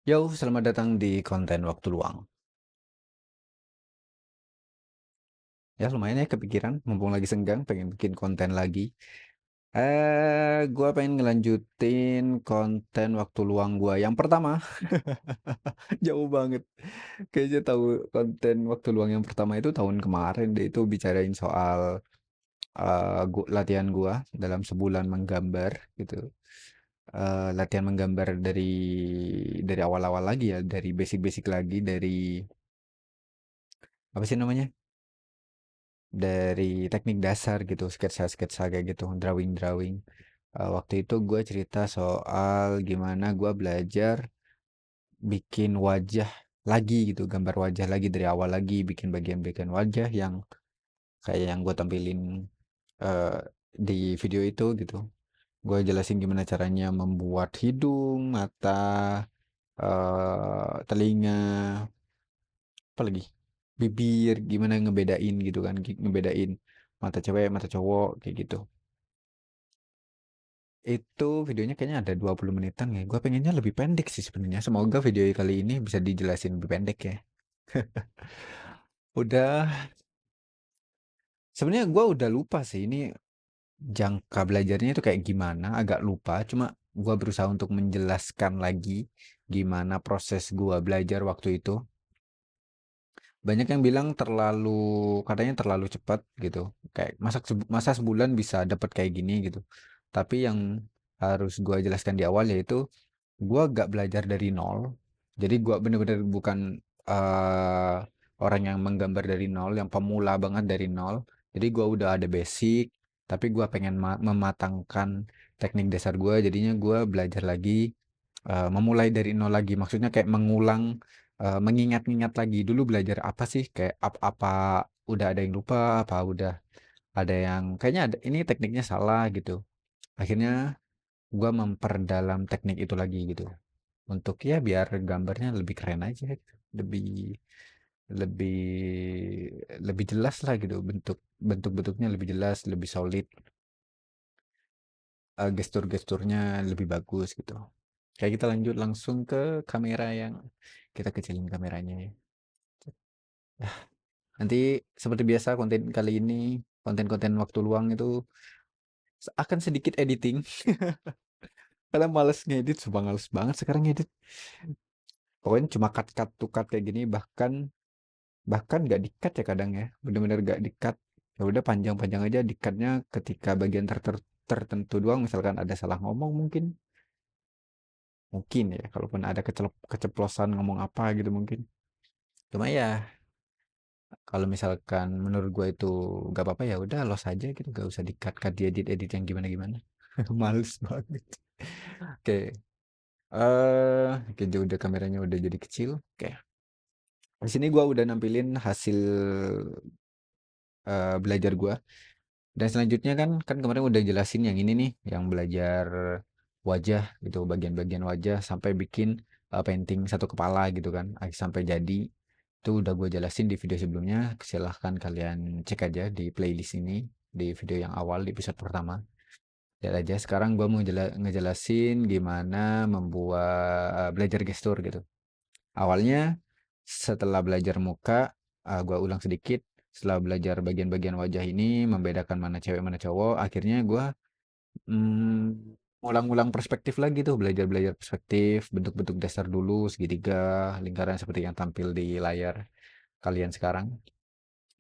Yo, selamat datang di konten waktu luang. Ya lumayan ya kepikiran, mumpung lagi senggang, pengen bikin konten lagi. Gua pengen ngelanjutin konten waktu luang gua yang pertama. Jauh banget. Kayaknya tahu konten waktu luang yang pertama itu tahun kemarin deh, itu bicarain soal latihan gua dalam sebulan menggambar gitu. Latihan menggambar dari awal-awal lagi ya, dari basic-basic lagi, dari apa sih namanya? Dari teknik dasar gitu, sketsa-sketsa kayak gitu, drawing-drawing. Waktu itu gue cerita soal gimana gue belajar bikin wajah lagi gitu, gambar wajah lagi dari awal lagi, bikin bagian-bagian wajah yang kayak yang gue tampilin eh, di video itu gitu. Gue jelasin gimana caranya membuat hidung, mata, telinga, apa lagi? Bibir, gimana ngebedain gitu kan, ngebedain mata cewek, mata cowok, kayak gitu. Itu videonya kayaknya ada 20 menitan ya. Gue pengennya lebih pendek sih sebenarnya. Semoga video kali ini bisa dijelasin lebih pendek ya. Udah, sebenarnya gue udah lupa sih ini jangka belajarnya itu kayak gimana. Agak lupa. Cuma gue berusaha untuk menjelaskan lagi gimana proses gue belajar waktu itu. Banyak yang bilang katanya terlalu cepat gitu. Kayak masa sebulan bisa dapat kayak gini gitu. Tapi yang harus gue jelaskan di awal yaitu gua gak belajar dari nol. Jadi gua bener-bener bukan eh, orang yang menggambar dari nol, yang pemula banget dari nol. Jadi gua udah ada basic, tapi gua pengen mematangkan teknik dasar gua. Jadinya gua belajar lagi, memulai dari nol lagi. Maksudnya kayak mengulang, mengingat-ingat lagi dulu belajar apa sih? Kayak apa udah ada yang lupa, apa udah ada yang kayaknya ada ini tekniknya salah gitu. Akhirnya gua memperdalam teknik itu lagi gitu. Untuk ya biar gambarnya lebih keren aja gitu. Lebih lebih lebih jelas lah gitu bentuk-bentuknya lebih jelas, lebih solid, gestur-gesturnya lebih bagus gitu. Kayak kita lanjut langsung ke kamera yang kita kecilin kameranya ya. Nanti seperti biasa konten kali ini, konten-konten waktu luang itu akan sedikit editing karena males ngedit, sumpah males banget sekarang ngedit. Pokoknya cuma cut-cut to cut kayak gini, bahkan bahkan nggak di-cut ya kadang ya, bener-bener nggak di-cut. Ya udah panjang-panjang aja di-cutnya ketika bagian tertentu doang, misalkan ada salah ngomong mungkin mungkin ya, kalaupun ada keceplosan ngomong apa gitu mungkin. Cuma ya kalau misalkan menurut gue itu gak apa-apa ya udah los aja gitu, gak usah di-cut diedit-edit yang gimana-gimana. Males banget. Oke, oke, udah kameranya udah jadi kecil. Oke, di sini gua udah nampilin hasil belajar gua. Dan selanjutnya kan kan kemarin udah jelasin yang ini nih, yang belajar wajah gitu, bagian-bagian wajah sampai bikin painting satu kepala gitu kan, sampai jadi. Itu udah gue jelasin di video sebelumnya. Silahkan kalian cek aja di playlist ini, di video yang awal di episode pertama. Lihat aja. Sekarang gue mau ngejelasin gimana membuat belajar gestur gitu. Awalnya setelah belajar muka, gua ulang sedikit. Setelah belajar bagian-bagian wajah ini, membedakan mana cewek mana cowok, akhirnya gua ulang-ulang perspektif lagi tuh, belajar-belajar perspektif, bentuk-bentuk dasar dulu, segitiga, lingkaran seperti yang tampil di layar kalian sekarang.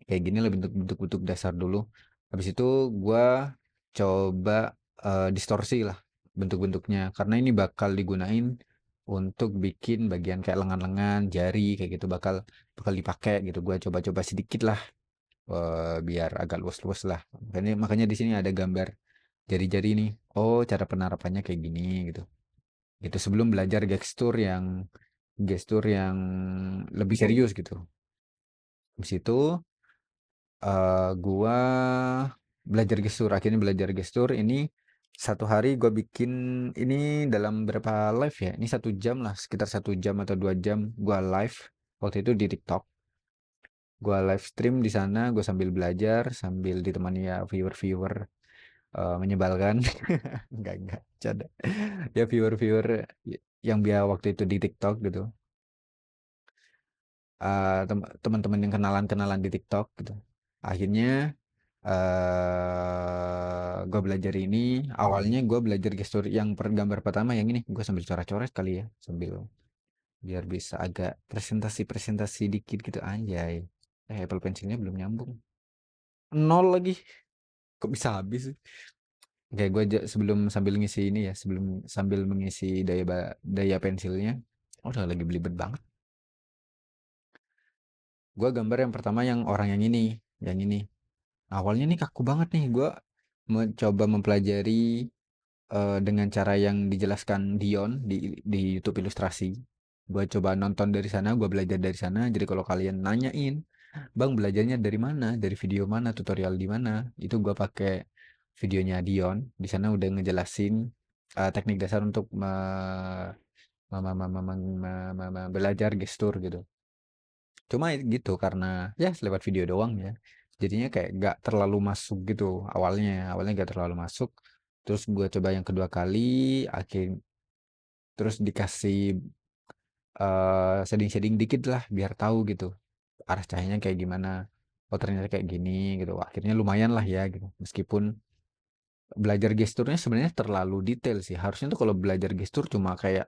Kayak gini lah bentuk-bentuk dasar dulu. Habis itu gua coba distorsi lah bentuk-bentuknya, karena ini bakal digunain untuk bikin bagian kayak lengan-lengan, jari kayak gitu bakal bakal dipakai gitu. Gua coba-coba sedikit lah, biar agak luas-luas lah. Makanya di sini ada gambar jari-jari nih. Oh, cara penerapannya kayak gini gitu. Gitu sebelum belajar gestur yang lebih serius gitu. Habis itu gua belajar gestur. Akhirnya belajar gestur ini satu hari gua bikin ini dalam berapa live ya? Ini 1 jam lah, sekitar 1 jam atau 2 jam gua live waktu itu di TikTok. Gua live stream di sana, gua sambil belajar, sambil ditemani ya viewer-viewer menyebalkan. Enggak, bercanda. Ya viewer-viewer yang dia waktu itu di TikTok gitu. Teman-teman yang kenalan-kenalan di TikTok gitu. Akhirnya gue belajar ini. Awalnya gue belajar gestur yang per gambar pertama yang ini. Gue sambil coret-coret kali ya, sambil biar bisa agak presentasi-presentasi dikit gitu, anjay. Apple Pencilnya belum nyambung. Nol lagi. Kok bisa habis sih? Kayak gue sebelum sambil ngisi ini ya, sebelum sambil mengisi daya pensilnya, udah lagi belibet banget. Gue gambar yang pertama yang orang yang ini, yang ini. Awalnya nih kaku banget nih, gue mencoba mempelajari dengan cara yang dijelaskan Dion di YouTube Ilustrasi. Gue coba nonton dari sana, gue belajar dari sana. Jadi kalau kalian nanyain, Bang belajarnya dari mana? Dari video mana? Tutorial di mana? Itu gue pakai videonya Dion. Di sana udah ngejelasin teknik dasar untuk belajar gestur gitu. Cuma gitu karena ya lewat video doang ya. Jadinya kayak gak terlalu masuk gitu awalnya gak terlalu masuk. Terus gue coba yang kedua kali, terus dikasih shading-shading dikit lah biar tahu gitu arah cahayanya kayak gimana. Oh ternyata kayak gini gitu. Akhirnya lumayan lah ya gitu. Meskipun belajar gesturnya sebenarnya terlalu detail sih. Harusnya tuh kalau belajar gestur cuma kayak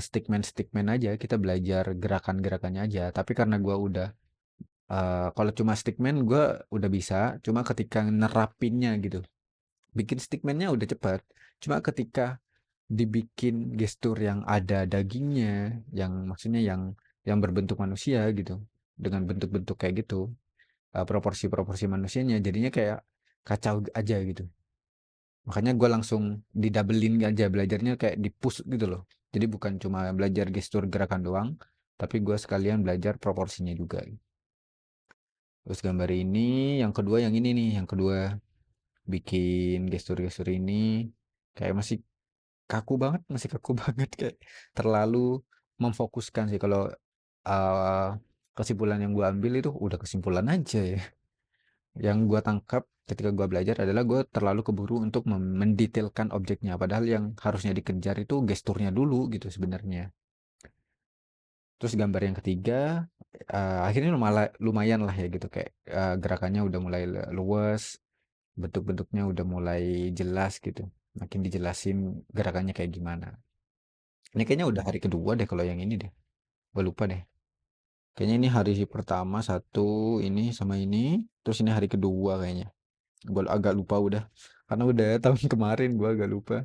stickman aja. Kita belajar gerakan-gerakannya aja. Tapi karena gua udah kalau cuma stickman gue udah bisa. Cuma ketika nerapinnya gitu. Bikin stickmannya udah cepet. Cuma ketika dibikin gestur yang ada dagingnya, yang maksudnya yang berbentuk manusia gitu, dengan bentuk-bentuk kayak gitu, proporsi-proporsi manusianya, jadinya kayak kacau aja gitu. Makanya gue langsung didoublein aja belajarnya kayak di push gitu loh. Jadi bukan cuma belajar gestur gerakan doang, tapi gue sekalian belajar proporsinya juga. Terus gambar ini, yang kedua yang ini nih, yang kedua bikin gestur-gestur ini kayak kaku banget, masih kaku banget kayak terlalu memfokuskan sih kalau uh, kesimpulan yang gue ambil itu udah kesimpulan aja ya. Yang gue tangkap ketika gue belajar adalah gue terlalu keburu untuk mendetailkan objeknya, padahal yang harusnya dikejar itu gesturnya dulu gitu sebenarnya. Terus gambar yang ketiga, akhirnya lumayan lah ya gitu kayak gerakannya udah mulai luwes, bentuk-bentuknya udah mulai jelas gitu, makin dijelasin gerakannya kayak gimana. Ini kayaknya udah hari kedua deh kalau yang ini deh. Gue lupa deh. Kayaknya ini hari pertama satu ini sama ini. Terus ini hari kedua kayaknya. Gue agak lupa udah. Karena udah tahun kemarin gue agak lupa.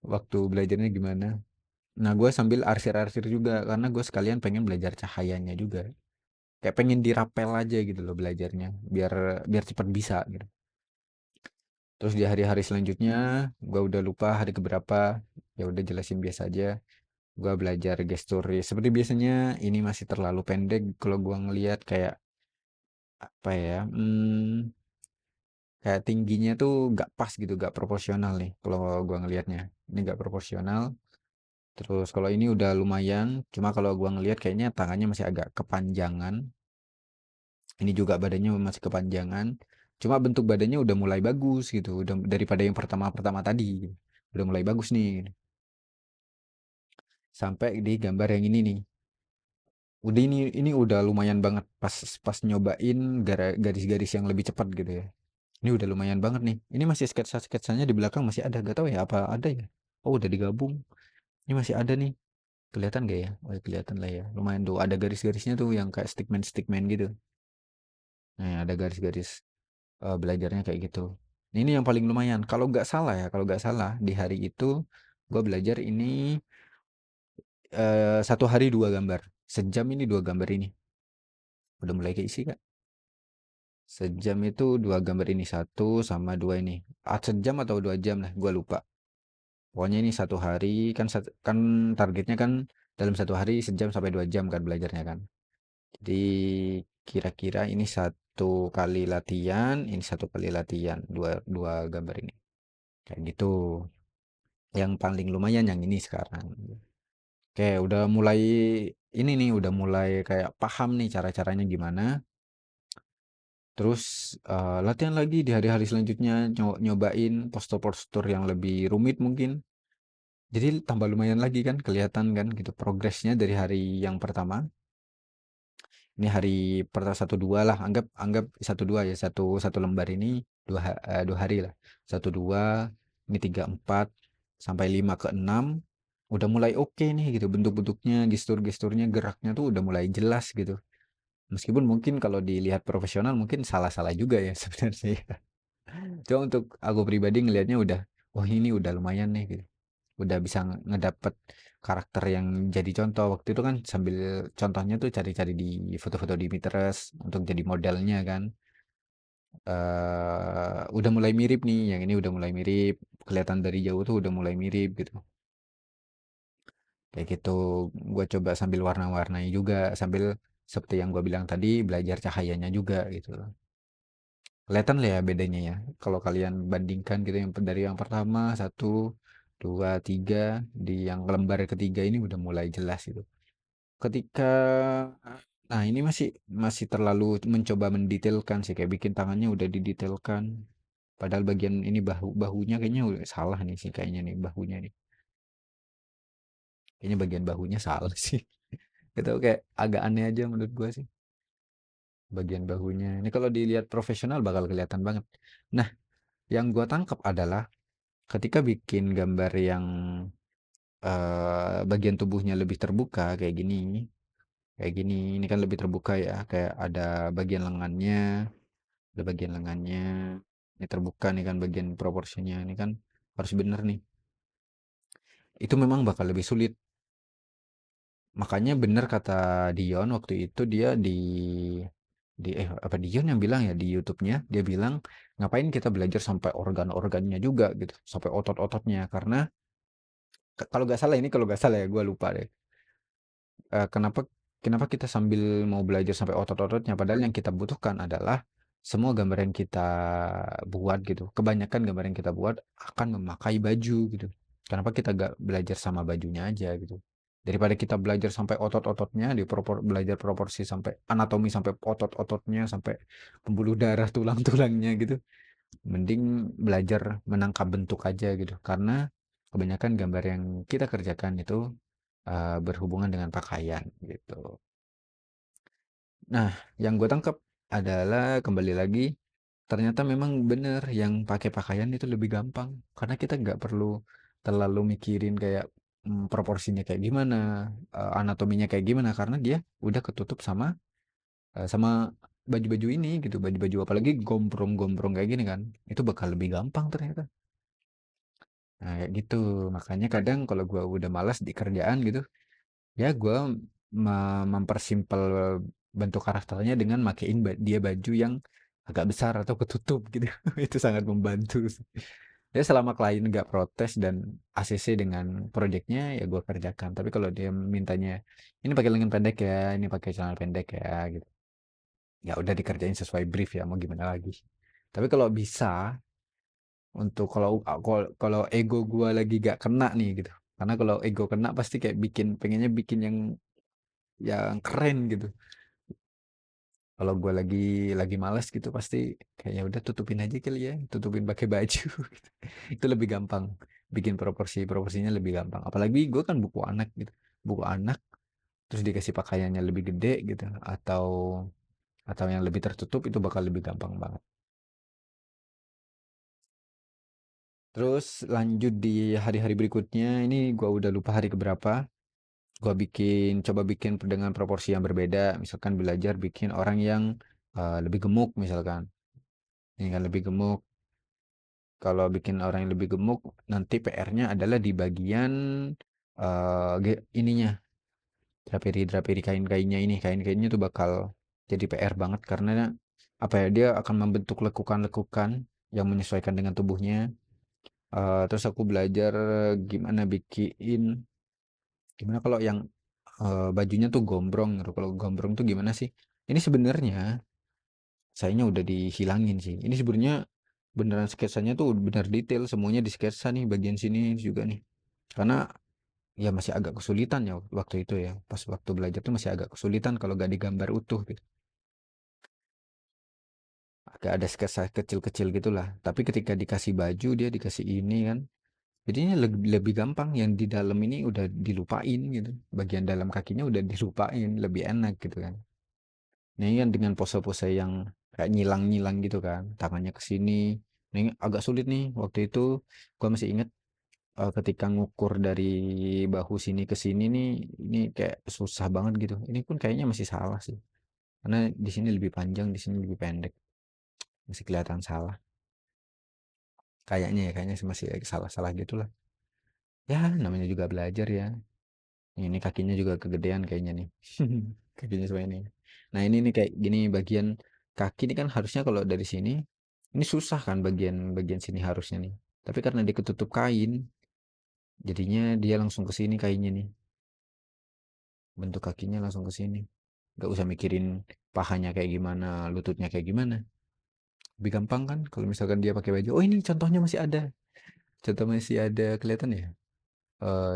Waktu belajarnya gimana. Nah gue sambil arsir-arsir juga. Karena gue sekalian pengen belajar cahayanya juga. Kayak pengen dirapel aja gitu loh belajarnya. Biar biar cepat bisa gitu. Terus di hari-hari selanjutnya gue udah lupa hari keberapa. Ya udah jelasin biasa aja. Gua belajar gestur ya, seperti biasanya ini masih terlalu pendek kalau gua ngelihat kayak apa ya, kayak tingginya tuh gak pas gitu, gak proporsional nih kalau gua ngelihatnya. Ini gak proporsional. Terus kalau ini udah lumayan, cuma kalau gua ngelihat kayaknya tangannya masih agak kepanjangan. Ini juga badannya masih kepanjangan. Cuma bentuk badannya udah mulai bagus gitu, udah daripada yang pertama-pertama tadi. Udah mulai bagus nih. Sampai di gambar yang ini nih. Udah ini udah lumayan banget pas pas nyobain garis-garis yang lebih cepat gitu ya. Ini udah lumayan banget nih. Ini masih sketsa-sketsanya di belakang masih ada. Gak tahu ya apa ada ya. Oh udah digabung. Ini masih ada nih. Kelihatan gak ya? Oh ya, kelihatan lah ya. Lumayan tuh. Ada garis-garisnya tuh yang kayak stickman-stickman gitu. Nah ada garis-garis belajarnya kayak gitu. Ini yang paling lumayan. Kalau nggak salah ya. Kalau nggak salah di hari itu gue belajar ini 1 hari 2 gambar. Sejam ini 2 gambar ini. Udah mulai keisi kak. Sejam itu 2 gambar ini satu sama dua ini. Sejam atau 2 jam lah, gue lupa. Pokoknya ini 1 hari kan kan targetnya kan dalam 1 hari sejam sampai 2 jam kan belajarnya kan. Jadi kira-kira ini 1 kali latihan, ini 1 kali latihan, dua dua gambar ini. Kayak gitu. Yang paling lumayan yang ini sekarang. Oke, udah mulai ini nih, udah mulai kayak paham nih cara-caranya gimana. Terus latihan lagi di hari-hari selanjutnya, nyobain postur-postur yang lebih rumit mungkin. Jadi tambah lumayan lagi kan, kelihatan kan gitu progresnya dari hari yang pertama. Ini hari pertama satu dua lah, anggap anggap satu dua ya, satu satu lembar ini dua hari lah. Satu dua, ini tiga empat sampai lima ke enam, udah mulai oke nih gitu bentuk-bentuknya, gestur-gesturnya, geraknya tuh udah mulai jelas gitu. Meskipun mungkin kalau dilihat profesional mungkin salah-salah juga ya sebenarnya. Cuma untuk aku pribadi ngelihatnya udah, oh ini udah lumayan nih gitu. Udah bisa ngedapet karakter yang jadi contoh. Waktu itu kan sambil contohnya tuh cari-cari di foto-foto di Pinterest untuk jadi modelnya kan. Udah mulai mirip nih, yang ini udah mulai mirip. Kelihatan dari jauh tuh udah mulai mirip gitu. Kayak gitu, gue coba sambil warna-warnai juga, sambil seperti yang gue bilang tadi, belajar cahayanya juga gitu. Kelihatan lah ya bedanya ya. Kalau kalian bandingkan gitu yang dari yang pertama, satu, dua, tiga, di yang lembar ketiga ini udah mulai jelas gitu. Ketika, nah ini masih masih terlalu mencoba mendetailkan sih, kayak bikin tangannya udah didetailkan. Padahal bagian ini bahunya kayaknya udah salah nih sih kayaknya nih bahunya nih. Kayaknya bagian bahunya salah sih. Itu kayak agak aneh aja menurut gua sih bagian bahunya. Ini kalau dilihat profesional bakal kelihatan banget. Nah, yang gua tangkap adalah ketika bikin gambar yang bagian tubuhnya lebih terbuka kayak gini, ini kan lebih terbuka ya, kayak ada bagian lengannya, ada bagian lengannya, ini terbuka nih kan bagian proporsinya, ini kan harus bener nih. Itu memang bakal lebih sulit. Makanya bener kata Dion waktu itu dia apa Dion yang bilang ya di YouTube-nya, dia bilang ngapain kita belajar sampai organ-organnya juga gitu, sampai otot-ototnya karena kalau nggak salah ini kalau nggak salah ya gue lupa deh. Kenapa kenapa kita sambil mau belajar sampai otot-ototnya padahal yang kita butuhkan adalah semua gambar yang kita buat gitu. Kebanyakan gambar yang kita buat akan memakai baju gitu. Kenapa kita gak belajar sama bajunya aja gitu. Daripada kita belajar sampai otot-ototnya, belajar proporsi sampai anatomi sampai otot-ototnya, sampai pembuluh darah tulang-tulangnya gitu. Mending belajar menangkap bentuk aja gitu. Karena kebanyakan gambar yang kita kerjakan itu berhubungan dengan pakaian gitu. Nah, yang gue tangkap adalah kembali lagi ternyata memang bener yang pakai pakaian itu lebih gampang karena kita nggak perlu terlalu mikirin kayak proporsinya kayak gimana, anatominya kayak gimana karena dia udah ketutup sama sama baju-baju ini gitu, baju-baju apalagi gombrong-gombrong kayak gini kan, itu bakal lebih gampang ternyata. Nah, kayak gitu. Makanya kadang kalau gua udah malas di kerjaan gitu, ya gue mempersimpel bentuk karakternya dengan makein dia baju yang agak besar atau ketutup gitu. Itu sangat membantu. Ya selama klien nggak protes dan ACC dengan proyeknya ya gue kerjakan. Tapi kalau dia mintanya ini pakai lengan pendek ya, ini pakai celana pendek ya gitu. Ya udah dikerjain sesuai brief ya mau gimana lagi. Tapi kalau bisa untuk kalau ego gue lagi gak kena nih gitu. Karena kalau ego kena pasti kayak pengennya bikin yang keren gitu. Kalau gue lagi malas gitu pasti kayak ya udah tutupin aja kali ya, tutupin pakai baju gitu. Itu lebih gampang. Bikin proporsinya lebih gampang. Apalagi gue kan buku anak gitu. Buku anak terus dikasih pakaiannya lebih gede gitu atau yang lebih tertutup itu bakal lebih gampang banget. Terus lanjut di hari-hari berikutnya ini gue udah lupa hari keberapa. Gue coba bikin dengan proporsi yang berbeda. Misalkan belajar bikin orang yang lebih gemuk misalkan. Ini kan lebih gemuk. Kalau bikin orang yang lebih gemuk, nanti PR-nya adalah di bagian ininya, draperi-draperi kain-kainnya ini. Kain-kainnya tuh bakal jadi PR banget karena apa ya, dia akan membentuk lekukan-lekukan yang menyesuaikan dengan tubuhnya. Terus aku belajar gimana kalau yang bajunya tuh gombrong gitu. Kalau gombrong tuh gimana sih? Ini sebenarnya sayanya udah dihilangin sih. Ini sebenarnya beneran sketsanya tuh bener detail semuanya di sketsa nih bagian sini juga nih. Karena ya masih agak kesulitan ya waktu itu ya. Pas waktu belajar tuh masih agak kesulitan kalau gak digambar utuh gitu. Gak ada sketsa kecil-kecil gitulah. Tapi ketika dikasih baju dia dikasih ini kan, jadinya lebih gampang. Yang di dalam ini udah dilupain gitu. Bagian dalam kakinya udah dilupain, lebih enak gitu kan. Nah, ini kan dengan pose-pose yang kayak nyilang-nyilang gitu kan, tangannya ke sini. Nah, ini agak sulit nih. Waktu itu gua masih inget ketika ngukur dari bahu sini ke sini nih, ini kayak susah banget gitu. Ini pun kayaknya masih salah sih. Karena di sini lebih panjang, di sini lebih pendek. Masih kelihatan salah. Kayaknya ya, kayaknya sih masih salah-salah gitu lah. Ya, namanya juga belajar ya. Ini kakinya juga kegedean kayaknya nih. Kakinya semua ini. Nah, ini nih kayak gini bagian kaki ini kan harusnya kalau dari sini ini susah kan bagian sini harusnya nih. Tapi karena dia ketutup kain, jadinya dia langsung ke sini kainnya nih. Bentuk kakinya langsung ke sini. Gak usah mikirin pahanya kayak gimana, lututnya kayak gimana. Lebih gampang kan kalau misalkan dia pakai baju. Oh, ini contohnya masih ada. Contoh masih ada kelihatan ya?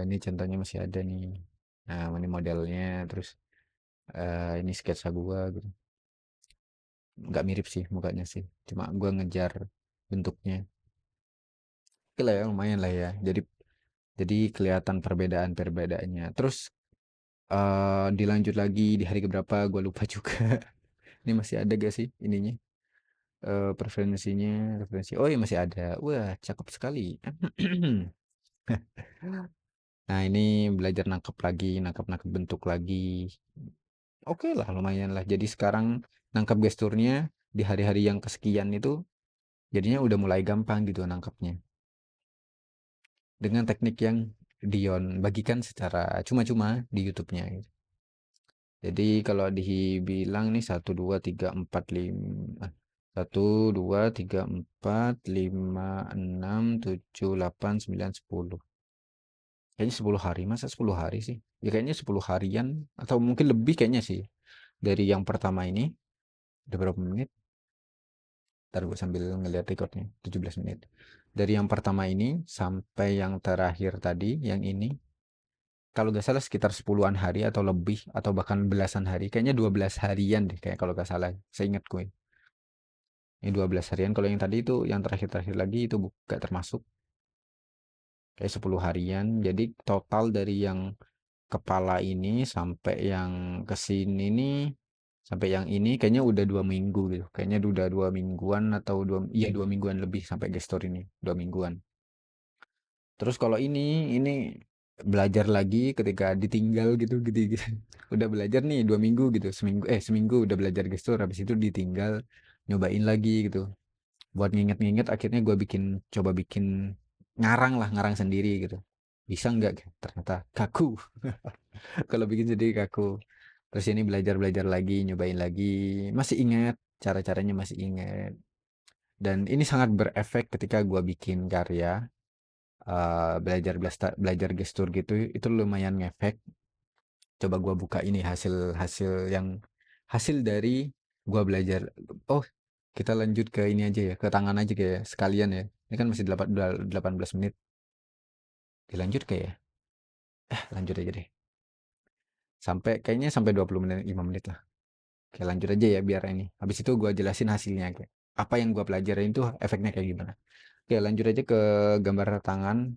Ini contohnya masih ada nih. Nah, ini modelnya terus ini sketsa gua gitu. Nggak mirip sih mukanya sih. Cuma gua ngejar bentuknya. Oke lah ya, lumayan lah ya. Jadi kelihatan perbedaan-perbedaannya. Terus dilanjut lagi di hari keberapa gua lupa juga. Ini masih ada gak sih ininya? Preferensinya, referensi. Oh iya masih ada. Wah, cakep sekali. Nah, ini belajar nangkep bentuk lagi. Oke lah, lumayan lah. Jadi sekarang nangkep gesturnya di hari-hari yang kesekian itu jadinya udah mulai gampang gitu nangkepnya. Dengan teknik yang Dion bagikan secara cuma-cuma di YouTube-nya gitu. Jadi kalau dibilang nih 1, 2, 3, 4, 5. 1, 2, 3, 4, 5, 6, 7, 8, 9, 10. Kayaknya 10 hari. Masa 10 hari sih? Ya kayaknya 10 harian atau mungkin lebih kayaknya sih. Dari yang pertama ini udah berapa menit? Ntar gue sambil ngeliat recordnya 17 menit. Dari yang pertama ini sampai yang terakhir tadi, yang ini kalau gak salah sekitar 10-an hari atau lebih atau bahkan belasan hari. Kayaknya 12 harian deh kayak kalau gak salah. Seingat gue. Ini 12 harian. Kalau yang tadi itu yang terakhir-terakhir lagi itu gak termasuk. Kayak 10 harian. Jadi total dari yang kepala ini sampai yang kesini nih sampai yang ini kayaknya udah 2 minggu gitu. Kayaknya udah 2 mingguan atau iya 2 mingguan lebih sampai gestor ini 2 mingguan. Terus kalau ini belajar lagi ketika ditinggal gitu gitu, gitu. Udah belajar nih 2 minggu gitu, seminggu udah belajar gestur, habis itu ditinggal nyobain lagi gitu. Buat nginget-nginget akhirnya gue coba bikin ngarang sendiri gitu. Bisa nggak? Ternyata kaku. Kalau bikin sendiri kaku. Terus ini belajar-belajar lagi, nyobain lagi. Masih ingat, cara-caranya masih ingat. Dan ini sangat berefek ketika gue bikin karya belajar gestur gitu itu lumayan ngefek. Coba gua buka ini hasil hasil dari gua belajar. Oh, kita lanjut ke ini aja ya, ke tangan aja kayak sekalian ya. Ini kan masih 18 menit. Dilanjut kayak ya. Lanjut aja deh. Sampai 20 menit 5 menit lah. Oke, lanjut aja ya biar ini. Habis itu gua jelasin hasilnya kayak apa yang gua pelajarin itu efeknya kayak gimana. Oke, lanjut aja ke gambar tangan.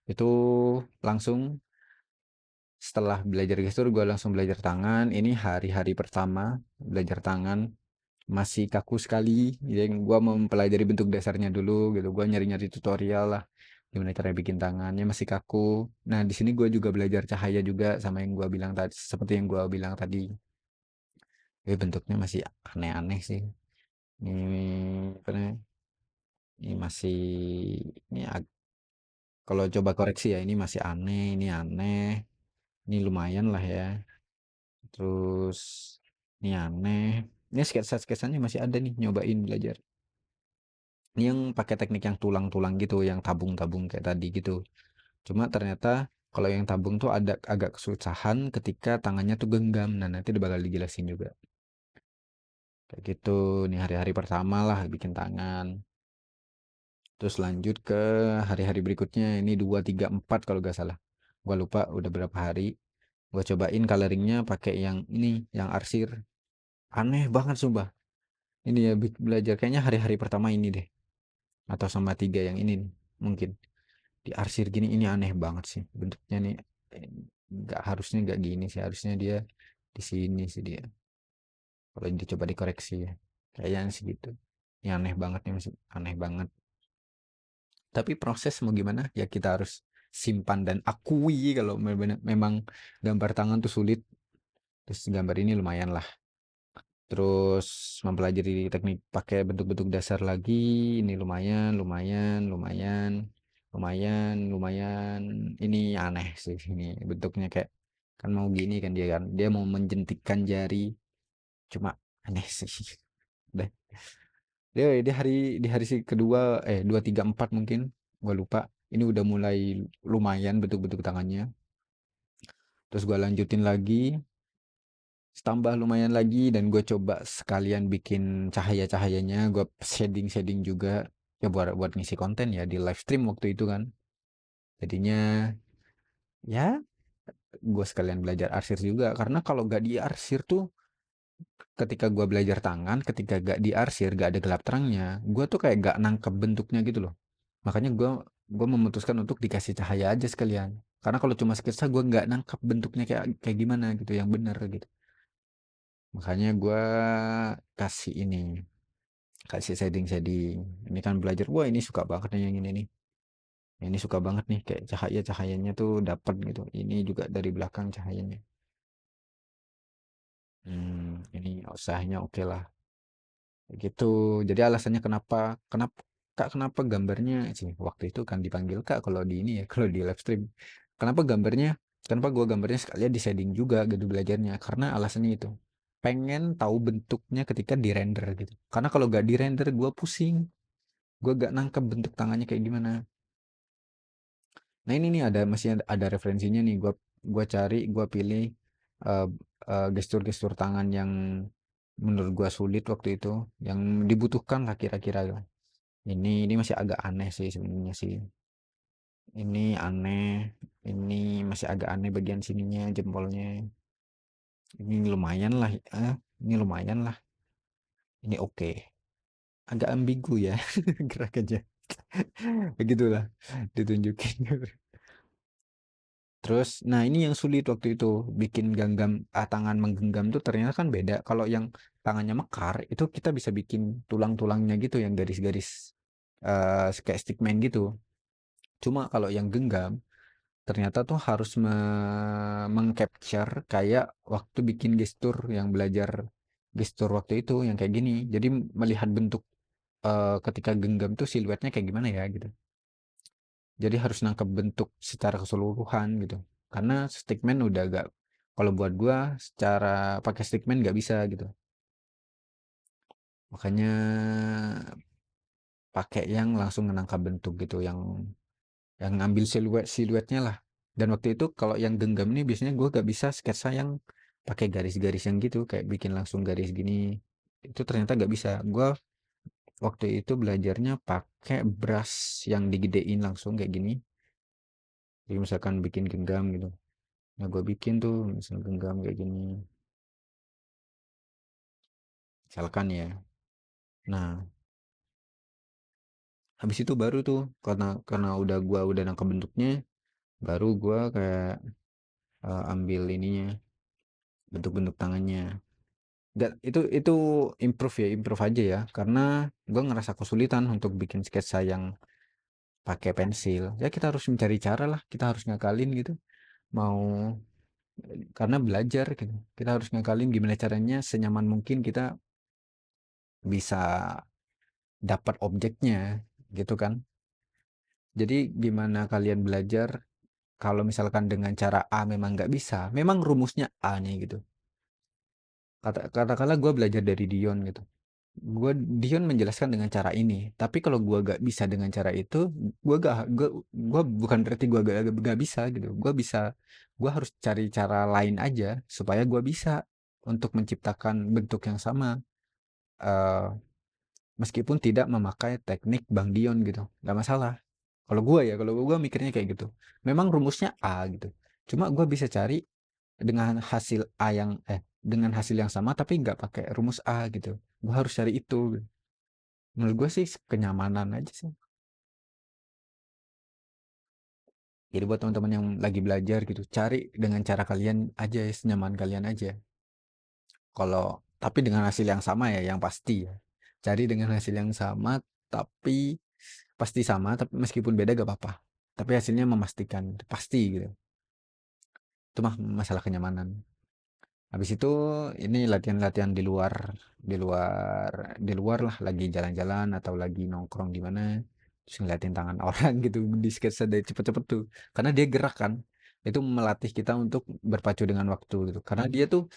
Itu langsung setelah belajar gestur gue langsung belajar tangan. Ini hari-hari pertama belajar tangan masih kaku sekali. Jadi gue mempelajari bentuk dasarnya dulu gitu. Gue nyari-nyari tutorial lah gimana cara bikin tangannya masih kaku. Nah, di sini gue juga belajar cahaya juga sama yang gue bilang tadi, seperti yang gue bilang tadi. Tapi bentuknya masih aneh-aneh sih. Ini apa namanya? Ini masih ini kalau coba koreksi ya ini masih aneh, ini aneh. Ini lumayan lah ya. Terus ini aneh. Ini sketsa-sketsanya masih ada nih nyobain belajar. Ini yang pakai teknik yang tulang-tulang gitu, yang tabung-tabung kayak tadi gitu. Cuma ternyata kalau yang tabung tuh ada agak kesusahan ketika tangannya tuh genggam. Nah, nanti bakal dijelasin juga. Kayak gitu. Nih hari-hari pertama lah bikin tangan. Terus lanjut ke hari-hari berikutnya. Ini 2, 3, 4 kalau gak salah. Gua lupa udah berapa hari. Gua cobain coloringnya pakai yang ini, yang arsir. Aneh banget sumpah. Ini ya belajar kayaknya hari-hari pertama ini deh, atau sama 3 yang ini nih, mungkin. Diarsir gini ini aneh banget sih bentuknya nih. Eh, nggak harusnya nggak gini sih, harusnya dia di sini sih dia. Kalau dicoba dikoreksi ya, kayaknya sih gitu. Ini aneh banget nih, aneh banget. Tapi proses mau gimana ya, kita harus simpan dan akui kalau memang gambar tangan tuh sulit. Terus gambar ini lumayan lah. Terus mempelajari teknik pakai bentuk-bentuk dasar lagi, ini lumayan, lumayan, lumayan, lumayan, lumayan. Ini aneh sih, ini bentuknya kayak kan mau gini kan, dia mau menjentikkan jari, cuma aneh sih. Deh. Di hari kedua, 2, 3, 4 mungkin, gua lupa. Ini udah mulai lumayan bentuk-bentuk tangannya. Terus gua lanjutin lagi, tambah lumayan lagi, dan gue coba sekalian bikin cahaya-cahayanya, gue shading-shading juga ya buat buat ngisi konten ya di live stream waktu itu kan. Jadinya ya gue sekalian belajar arsir juga, karena kalau gak diarsir tuh, ketika gue belajar tangan, ketika gak diarsir, gak ada gelap terangnya, gue tuh kayak gak nangkep bentuknya gitu loh. Makanya gue memutuskan untuk dikasih cahaya aja sekalian, karena kalau cuma sketsa gue nggak nangkep bentuknya kayak kayak gimana gitu yang bener gitu. Makanya gue kasih ini, kasih shading-shading. Ini kan belajar, wah ini suka banget nih yang ini nih. Ini suka banget nih, kayak cahayanya tuh dapat gitu. Ini juga dari belakang cahayanya. Ini usahanya oke lah. Kayak gitu. Jadi alasannya kenapa, kenapa Kak, kenapa gambarnya sih waktu itu kan dipanggil Kak kalau di ini ya, kalau di live stream. Kenapa gambarnya, kenapa gua gambarnya sekalian di shading juga gitu belajarnya? Karena alasannya itu. Pengen tahu bentuknya ketika di render gitu. Karena kalau gak di render gua pusing. Gue gak nangkep bentuk tangannya kayak gimana. Nah ini nih masih ada referensinya nih. Gua cari, gua pilih eh, gestur-gestur tangan yang menurut gua sulit waktu itu, yang dibutuhkan lah kira-kira. Ini masih agak aneh sih sebenarnya sih. Ini aneh. Ini masih agak aneh bagian sininya, jempolnya. Ini lumayan lah. Ini lumayan lah. Ini oke. Agak ambigu ya gerakannya. Begitulah ditunjukin. Terus, nah ini yang sulit waktu itu, bikin tangan menggenggam tuh ternyata kan beda. Kalau yang tangannya mekar, itu kita bisa bikin tulang-tulangnya gitu, yang garis-garis kayak stickman gitu. Cuma kalau yang genggam, ternyata tuh harus mengcapture kayak waktu bikin gestur, yang belajar gestur waktu itu, yang kayak gini. Jadi melihat bentuk ketika genggam tuh siluetnya kayak gimana ya gitu. Jadi harus nangkep bentuk secara keseluruhan gitu. Karena stickman udah gak, kalau buat gua secara pakai stickman gak bisa gitu. Makanya pakai yang langsung menangkap bentuk gitu, yang ngambil siluetnya lah. Dan waktu itu kalau yang genggam nih biasanya gua gak bisa sketsa yang pakai garis-garis yang gitu, kayak bikin langsung garis gini. Itu ternyata gak bisa. Gua waktu itu belajarnya pakai brush yang digedein langsung kayak gini. Jadi misalkan bikin genggam gitu. Nah, gue bikin tuh misal genggam kayak gini. Misalkan ya. Nah, habis itu baru tuh, karena udah nangkep bentuknya, baru gua kayak ambil ininya, bentuk-bentuk tangannya. Itu improve aja ya, karena gua ngerasa kesulitan untuk bikin sketsa yang pakai pensil. Ya kita harus mencari cara lah, kita harus ngakalin gitu. Mau karena belajar gitu. Kita harus ngakalin gimana caranya senyaman mungkin kita bisa dapat objeknya gitu kan. Jadi gimana kalian belajar kalau misalkan dengan cara A memang nggak bisa, memang rumusnya A nih gitu. Katakanlah gue belajar dari Dion gitu. Dion menjelaskan dengan cara ini, tapi kalau gue gak bisa dengan cara itu, gue bukan berarti gue gak bisa gitu. Gue harus cari cara lain aja supaya gue bisa untuk menciptakan bentuk yang sama. eh Meskipun tidak memakai teknik Bang Dion gitu, nggak masalah. Kalau gue mikirnya kayak gitu. Memang rumusnya A gitu. Cuma gue bisa cari dengan hasil A dengan hasil yang sama tapi nggak pakai rumus A gitu. gue harus cari itu. Menurut gue sih kenyamanan aja sih. Jadi buat teman-teman yang lagi belajar gitu, cari dengan cara kalian aja, senyaman kalian aja. Kalau tapi dengan hasil yang sama ya, yang pasti ya. Cari dengan hasil yang sama, tapi pasti sama, tapi meskipun beda gak apa-apa. Tapi hasilnya memastikan, pasti gitu. Itu mah masalah kenyamanan. Habis itu ini latihan-latihan di luar, di luar lah, lagi jalan-jalan atau lagi nongkrong di mana, terus ngeliatin tangan orang gitu di sketsa dari cepet-cepet tuh. Karena dia gerak kan, itu melatih kita untuk berpacu dengan waktu gitu. Karena dia tuh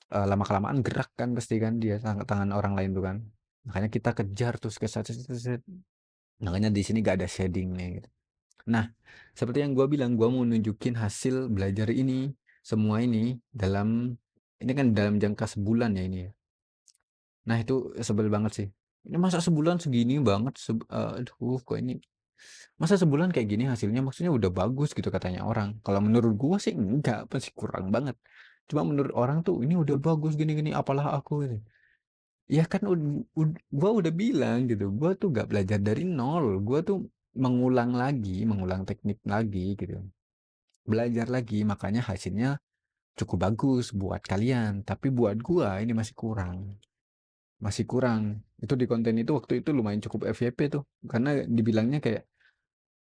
lama-kelamaan gerak kan pasti kan dia tangan orang lain tuh kan. Makanya kita kejar tuh sketsa. Makanya di sini gak ada shading nih gitu. Nah, seperti yang gue bilang, gue mau nunjukin hasil belajar ini, semua ini ini kan dalam jangka sebulan ya ini ya. Nah itu sebel banget sih. Ini masa sebulan segini banget, aduh kok ini, masa sebulan kayak gini hasilnya maksudnya udah bagus gitu katanya orang. Kalau menurut gue sih enggak, pasti kurang banget. Cuma menurut orang tuh ini udah bagus gini-gini, apalah aku gitu. Ya kan gue udah bilang gitu, gue tuh gak belajar dari nol, gue tuh mengulang lagi, mengulang teknik lagi gitu. Belajar lagi, makanya hasilnya cukup bagus buat kalian, tapi buat gua ini masih kurang. Itu di konten itu waktu itu lumayan cukup FYP tuh, karena dibilangnya kayak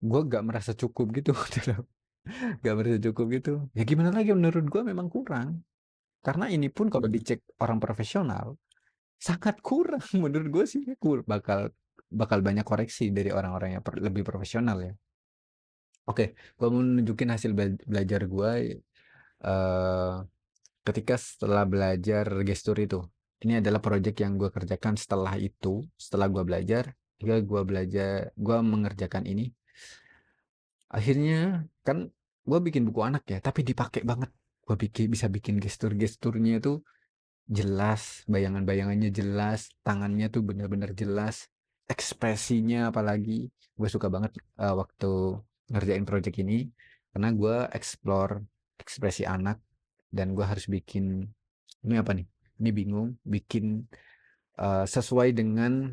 gua gak merasa cukup gitu. Gak merasa cukup gitu, ya gimana lagi, menurut gua memang kurang, karena ini pun kalau dicek orang profesional sangat kurang. Menurut gua sih bakal bakal banyak koreksi dari orang-orang yang lebih profesional ya. Oke, gua mau nunjukin hasil belajar gua eh ketika setelah belajar gestur itu. Ini adalah proyek yang gue kerjakan setelah itu, setelah gue belajar, ketika gue mengerjakan ini. Akhirnya kan gue bikin buku anak ya, tapi dipakai banget. Gue bisa bikin gestur-gesturnya itu jelas, bayangan-bayangannya jelas, tangannya tuh benar-benar jelas, ekspresinya apalagi. Gue suka banget waktu ngerjain proyek ini, karena gue explore ekspresi anak, dan gue harus bikin, ini apa nih? Ini bingung, bikin sesuai dengan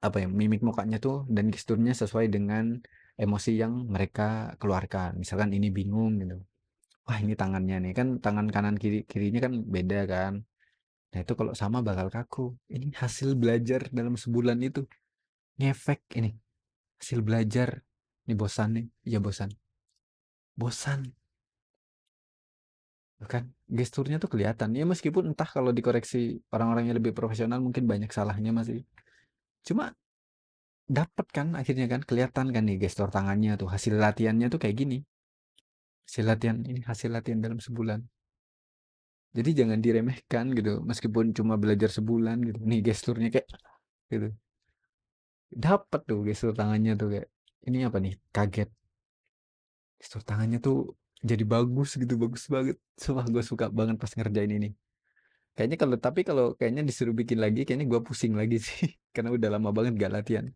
apa ya, mimik mukanya tuh dan gesturnya sesuai dengan emosi yang mereka keluarkan. Misalkan ini bingung gitu. Wah, ini tangannya nih kan, tangan kanan kirinya kan beda kan. Nah, itu kalau sama bakal kaku. Ini hasil belajar dalam sebulan itu. Ngefek ini. Hasil belajar. Ini bosan nih. Iya bosan. Bosan. Kan gesturnya tuh kelihatan. Ya meskipun entah kalau dikoreksi orang-orang yang lebih profesional mungkin banyak salahnya masih. Cuma dapat kan akhirnya kan, kelihatan kan nih gestur tangannya tuh, hasil latihannya tuh kayak gini. Hasil latihan ini, hasil latihan dalam sebulan. Jadi jangan diremehkan gitu, meskipun cuma belajar sebulan gitu. Nih gesturnya kayak gitu. Dapat tuh gestur tangannya tuh kayak ini apa nih? Kaget. Gestur tangannya tuh jadi bagus gitu, bagus banget. Sumpah gue suka banget pas ngerjain ini. Kayaknya kalau kayaknya disuruh bikin lagi, kayaknya gue pusing lagi sih. Karena udah lama banget gak latihan.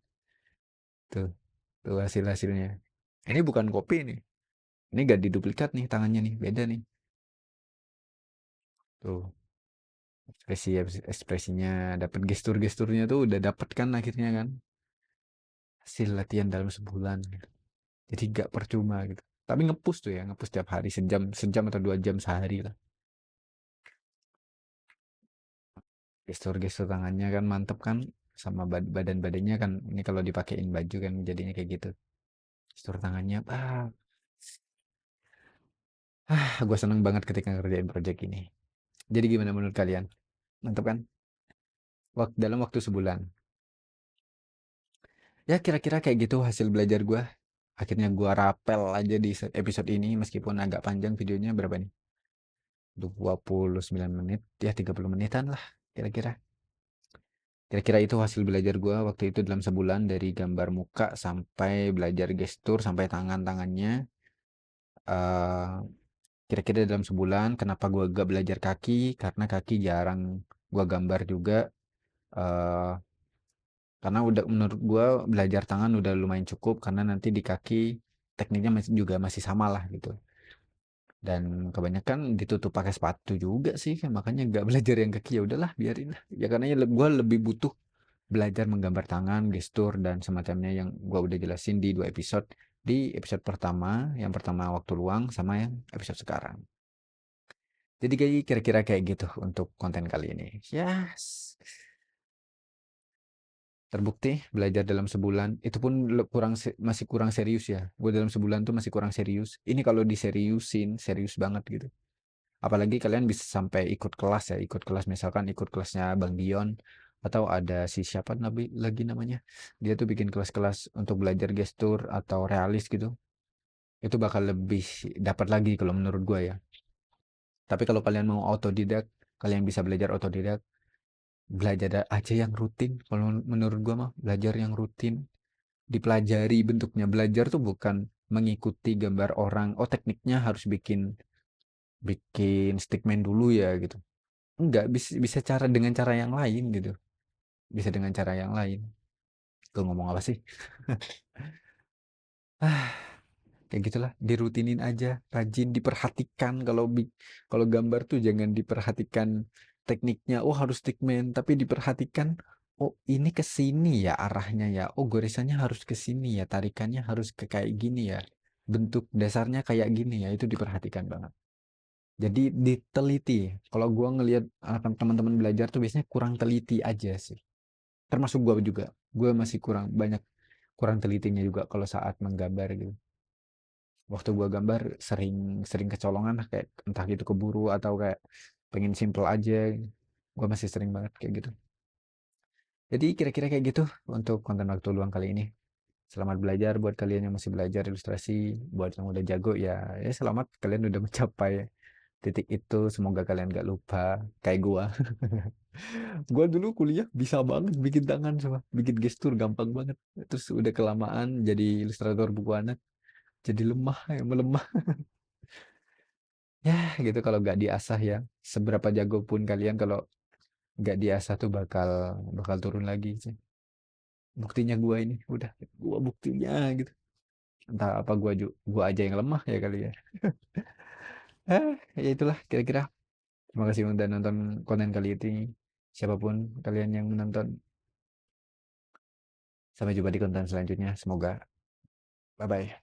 Tuh, tuh hasil-hasilnya. Ini bukan kopi nih. Ini gak diduplikat nih tangannya nih, beda nih. Tuh, ekspresinya dapat, gesturnya tuh udah dapet kan akhirnya kan. Hasil latihan dalam sebulan gitu. Jadi gak percuma gitu. Tapi ngepus tuh ya, ngepus tiap hari sejam, sejam atau 2 jam sehari lah. Gestur-gestur tangannya kan mantep kan, sama badan-badannya kan. Ini kalau dipakein baju kan jadinya kayak gitu. Gestur tangannya, gue seneng banget ketika ngerjain project ini. Jadi gimana menurut kalian? Mantep kan? Dalam waktu sebulan. Ya kira-kira kayak gitu hasil belajar gue. Akhirnya gue rapel aja di episode ini, meskipun agak panjang videonya, berapa nih? 29 menit, ya 30 menitan lah kira-kira. Kira-kira itu hasil belajar gue waktu itu dalam sebulan, dari gambar muka sampai belajar gestur sampai tangan-tangannya. Eh, Kira-kira dalam sebulan. Kenapa gue gak belajar kaki? Karena kaki jarang gue gambar juga. Eh, karena udah, menurut gue belajar tangan udah lumayan cukup, karena nanti di kaki tekniknya juga masih sama lah gitu. dan kebanyakan ditutup pakai sepatu juga sih, kan makanya nggak belajar yang kaki, ya udahlah biarin lah. Ya karena gue lebih butuh belajar menggambar tangan, gestur dan semacamnya yang gua udah jelasin di 2 episode. Di episode pertama, yang pertama waktu luang sama yang episode sekarang. Jadi kayak kira-kira kayak gitu untuk konten kali ini. Yes. Terbukti belajar dalam sebulan itu pun masih kurang serius ya. Gue dalam sebulan tuh masih kurang serius. Ini kalau diseriusin, serius banget gitu. Apalagi kalian bisa sampai ikut kelas ya, ikut kelas misalkan ikut kelasnya Bang Dion atau ada si siapa lagi namanya. Dia tuh bikin kelas-kelas untuk belajar gestur atau realis gitu. Itu bakal lebih dapat lagi kalau menurut gua ya. Tapi kalau kalian mau autodidak, kalian bisa belajar autodidak, belajar aja yang rutin. Kalau menurut gua mah belajar yang rutin, dipelajari bentuknya. Belajar tuh bukan mengikuti gambar orang. Oh, tekniknya harus bikin bikin stickman dulu ya gitu. Enggak, bisa dengan cara yang lain gitu. Bisa dengan cara yang lain. Gue ngomong apa sih? Ah, kayak gitulah, dirutinin aja, rajin diperhatikan kalau gambar tuh jangan diperhatikan tekniknya, oh harus stickman, tapi diperhatikan, oh ini ke sini ya arahnya ya. Oh gorisannya harus ke sini ya, tarikannya harus ke kayak gini ya. Bentuk dasarnya kayak gini ya, itu diperhatikan banget. Jadi diteliti. Kalau gua ngelihat teman-teman belajar tuh biasanya kurang teliti aja sih. Termasuk gue juga, gue masih kurang telitinya juga kalau saat menggambar gitu. Waktu gue gambar sering sering kecolongan lah, kayak entah gitu keburu atau kayak pengen simple aja, gue masih sering banget kayak gitu. Jadi kira-kira kayak gitu untuk konten waktu luang kali ini. Selamat belajar buat kalian yang masih belajar ilustrasi. Buat yang udah jago ya, ya selamat kalian udah mencapai titik itu. Semoga kalian gak lupa kayak gua. Gua dulu kuliah bisa banget bikin tangan sama bikin gestur gampang banget. Terus udah kelamaan jadi ilustrator buku anak, jadi lemah ya, melemah. Ya gitu kalau nggak diasah ya. Seberapa jago pun kalian kalau nggak diasah tuh bakal bakal turun lagi sih. Buktinya gua ini udah gua buktinya gitu. Entah apa gua aja yang lemah ya kali ya. Ya itulah kira-kira. Terima kasih udah nonton konten kali ini. Siapapun kalian yang menonton, sampai jumpa di konten selanjutnya. Semoga bye bye.